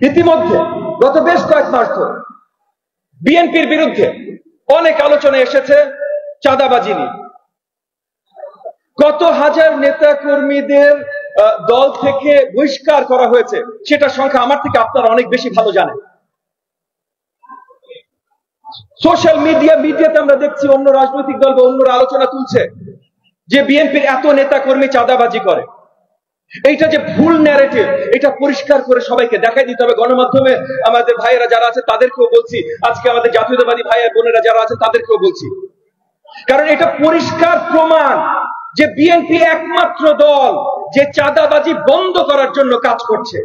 ইতিমধ্যে গত বেশ কয়েক মাস ধরে বিএনপির বিরুদ্ধে অনেক আলোচনা এসেছে চাঁদাবাজি নিয়ে। কত হাজার নেতা কর্মীদের দল থেকে বহিষ্কার করা হয়েছে সেটার সংখ্যা আমার থেকে আপনারা অনেক বেশি ভালো জানেন। সোশ্যাল মিডিয়াতে আমরা দেখছি অন্য রাজনৈতিক দল বা অন্যরা আলোচনা তুলছে যে বিএনপির এত নেতা কর্মী চাঁদাবাজি করে। এইটা যে ভুল ন্যারেটিভ, এটা পরিষ্কার করে সবাইকে দেখাই দিতে হবে। গণমাধ্যমে আমাদের ভাইয়েরা যারা আছে তাদেরকেও বলছি, আজকে আমাদের জাতীয়তাবাদী ভাইয়া বোনেরা যারা আছে তাদেরকেও বলছি, কারণ এটা পরিষ্কার প্রমাণ যে বিএনপি একমাত্র দল যে চাঁদাবাজি বন্ধ করার জন্য কাজ করছে।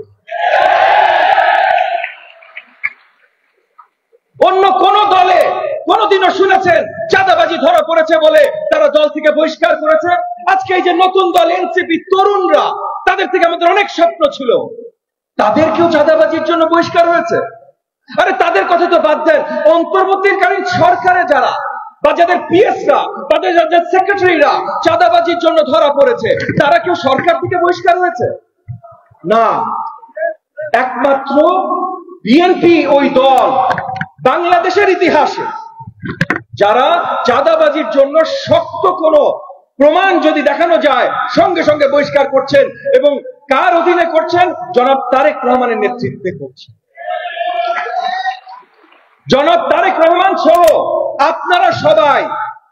অন্য কোন দলে কোনদিনও শুনেছেন চাঁদাবাজি ধরা পড়েছে বলে তারা দল থেকে বহিষ্কার করেছে? আজকে এই যে নতুন দল এনসিপি তরুণরা, তাদের থেকে আমাদের অনেক স্বপ্ন ছিল, তাদেরকেও চাঁদাবাজির জন্য বহিষ্কার হয়েছে। আরে তাদের কথা তো বাদ দেন, অন্তর্বর্তীকালীন সরকারে যারা বা যাদের পিএসরা, তাদের যাদের সেক্রেটারিরা চাঁদাবাজির জন্য ধরা পড়েছে, তারা কেউ সরকার থেকে বহিষ্কার হয়েছে? না, একমাত্র বিএনপি ওই দল বাংলাদেশের ইতিহাসে যারা চাঁদাবাজির জন্য শক্ত কোনো প্রমাণ যদি দেখানো যায় সঙ্গে সঙ্গে বহিষ্কার করছেন, এবং কার অধীনে করছেন? জনাব তারেক রহমানের নেতৃত্বে করছেন। জনাব তারেক রহমান সহ আপনারা সবাই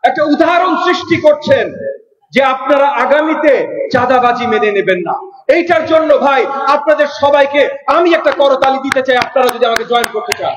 একটা উদাহরণ সৃষ্টি করছেন যে আপনারা আগামীতে চাঁদাবাজি মেনে নেবেন না। এইটার জন্য ভাই আপনাদের সবাইকে আমি একটা করতালি দিতে চাই, আপনারা যদি আমাকে জয়েন করতে চান।